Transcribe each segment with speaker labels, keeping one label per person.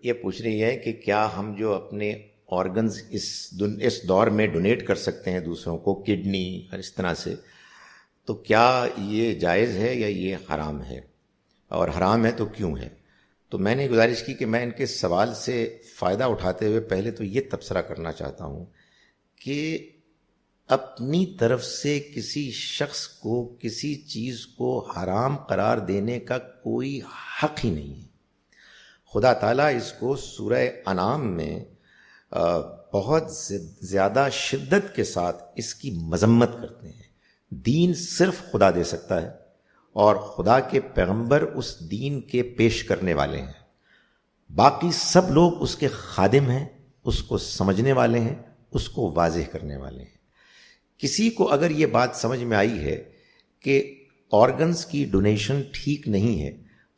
Speaker 1: یہ پوچھ رہی ہے کہ کیا ہم جو اپنے آرگنز اس دور میں ڈونیٹ کر سکتے ہیں دوسروں کو، کڈنی اور اس طرح سے، تو کیا یہ جائز ہے یا یہ حرام ہے، اور حرام ہے تو کیوں ہے؟ تو میں نے گزارش کی کہ میں ان کے سوال سے فائدہ اٹھاتے ہوئے پہلے تو یہ تبصرہ کرنا چاہتا ہوں کہ اپنی طرف سے کسی شخص کو کسی چیز کو حرام قرار دینے کا کوئی حق ہی نہیں ہے۔ خدا تعالیٰ اس کو سورہ انعام میں بہت زیادہ شدت کے ساتھ اس کی مذمت کرتے ہیں۔ دین صرف خدا دے سکتا ہے، اور خدا کے پیغمبر اس دین کے پیش کرنے والے ہیں، باقی سب لوگ اس کے خادم ہیں، اس کو سمجھنے والے ہیں، اس کو واضح کرنے والے ہیں۔ کسی کو اگر یہ بات سمجھ میں آئی ہے کہ آرگنز کی ڈونیشن ٹھیک نہیں ہے،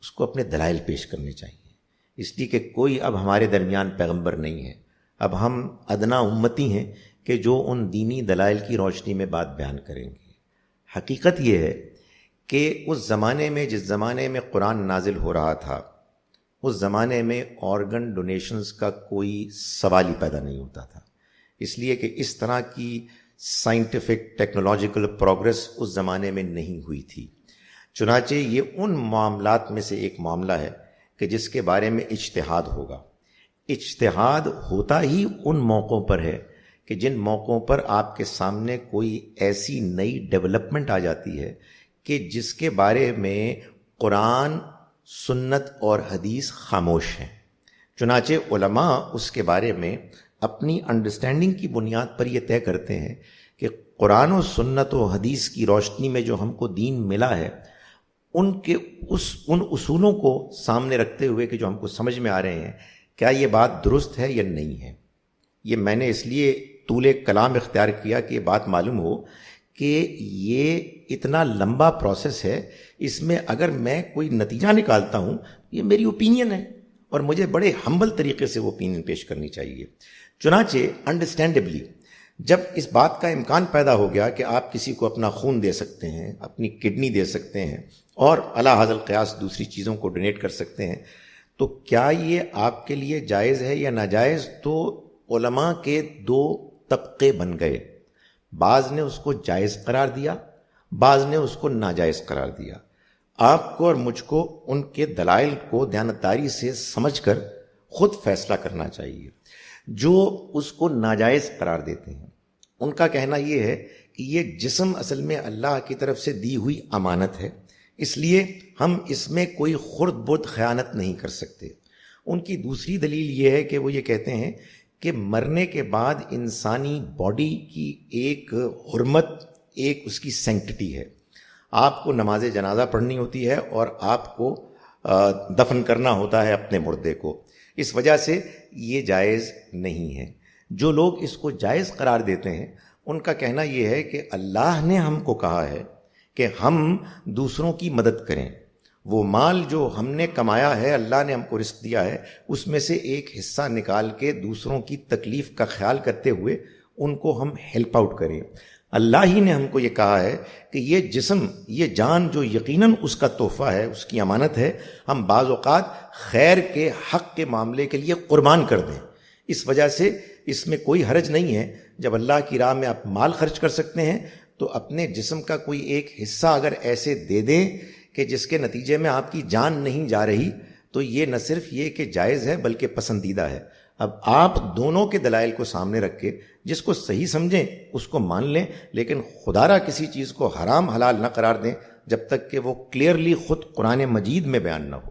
Speaker 1: اس کو اپنے دلائل پیش کرنے چاہیے، اس لیے کہ کوئی اب ہمارے درمیان پیغمبر نہیں ہے، اب ہم ادنا امتی ہیں کہ جو ان دینی دلائل کی روشنی میں بات بیان کریں گے۔ حقیقت یہ ہے کہ اس زمانے میں، جس زمانے میں قرآن نازل ہو رہا تھا، اس زمانے میں آرگن ڈونیشنز کا کوئی سوال ہی پیدا نہیں ہوتا تھا، اس لیے کہ اس طرح کی سائنٹیفک ٹیکنالوجیکل پروگرس اس زمانے میں نہیں ہوئی تھی۔ چنانچہ یہ ان معاملات میں سے ایک معاملہ ہے کہ جس کے بارے میں اجتہاد ہوگا۔ اجتہاد ہوتا ہی ان موقعوں پر ہے کہ جن موقعوں پر آپ کے سامنے کوئی ایسی نئی ڈیولپمنٹ آ جاتی ہے کہ جس کے بارے میں قرآن، سنت اور حدیث خاموش ہیں۔ چنانچہ علماء اس کے بارے میں اپنی انڈرسٹینڈنگ کی بنیاد پر یہ طے کرتے ہیں کہ قرآن و سنت و حدیث کی روشنی میں جو ہم کو دین ملا ہے، ان اصولوں کو سامنے رکھتے ہوئے کہ جو ہم کو سمجھ میں آ رہے ہیں، کیا یہ بات درست ہے یا نہیں ہے۔ یہ میں نے اس لیے طول کلام اختیار کیا کہ یہ بات معلوم ہو کہ یہ اتنا لمبا پروسیس ہے، اس میں اگر میں کوئی نتیجہ نکالتا ہوں، یہ میری اوپینین ہے اور مجھے بڑے ہمبل طریقے سے وہ اوپینین پیش کرنی چاہیے۔ چنانچہ انڈرسٹینڈبلی جب اس بات کا امکان پیدا ہو گیا کہ آپ کسی کو اپنا خون دے سکتے ہیں، اپنی کڈنی دے سکتے ہیں، اور اعلی حاضر القیاس دوسری چیزوں کو ڈونیٹ کر سکتے ہیں، تو کیا یہ آپ کے لیے جائز ہے یا ناجائز؟ تو علماء کے دو طبقے بن گئے، بعض نے اس کو جائز قرار دیا، بعض نے اس کو ناجائز قرار دیا۔ آپ کو اور مجھ کو ان کے دلائل کو دیانتداری سے سمجھ کر خود فیصلہ کرنا چاہیے۔ جو اس کو ناجائز قرار دیتے ہیں، ان کا کہنا یہ ہے کہ یہ جسم اصل میں اللہ کی طرف سے دی ہوئی امانت ہے، اس لیے ہم اس میں کوئی خرد برد خیانت نہیں کر سکتے۔ ان کی دوسری دلیل یہ ہے کہ وہ یہ کہتے ہیں کہ مرنے کے بعد انسانی باڈی کی ایک حرمت، ایک اس کی سینکٹی ہے، آپ کو نماز جنازہ پڑھنی ہوتی ہے اور آپ کو دفن کرنا ہوتا ہے اپنے مردے کو، اس وجہ سے یہ جائز نہیں ہے۔ جو لوگ اس کو جائز قرار دیتے ہیں، ان کا کہنا یہ ہے کہ اللہ نے ہم کو کہا ہے کہ ہم دوسروں کی مدد کریں، وہ مال جو ہم نے کمایا ہے، اللہ نے ہم کو رزق دیا ہے، اس میں سے ایک حصہ نکال کے دوسروں کی تکلیف کا خیال کرتے ہوئے ان کو ہم ہیلپ آؤٹ کریں۔ اللہ ہی نے ہم کو یہ کہا ہے کہ یہ جسم، یہ جان جو یقیناً اس کا تحفہ ہے، اس کی امانت ہے، ہم بعض اوقات خیر کے حق کے معاملے کے لیے قربان کر دیں۔ اس وجہ سے اس میں کوئی حرج نہیں ہے، جب اللہ کی راہ میں آپ مال خرچ کر سکتے ہیں تو اپنے جسم کا کوئی ایک حصہ اگر ایسے دے دیں کہ جس کے نتیجے میں آپ کی جان نہیں جا رہی، تو یہ نہ صرف یہ کہ جائز ہے بلکہ پسندیدہ ہے۔ اب آپ دونوں کے دلائل کو سامنے رکھ کے جس کو صحیح سمجھیں اس کو مان لیں، لیکن خدا را کسی چیز کو حرام حلال نہ قرار دیں جب تک کہ وہ کلیئرلی خود قرآن مجید میں بیان نہ ہو۔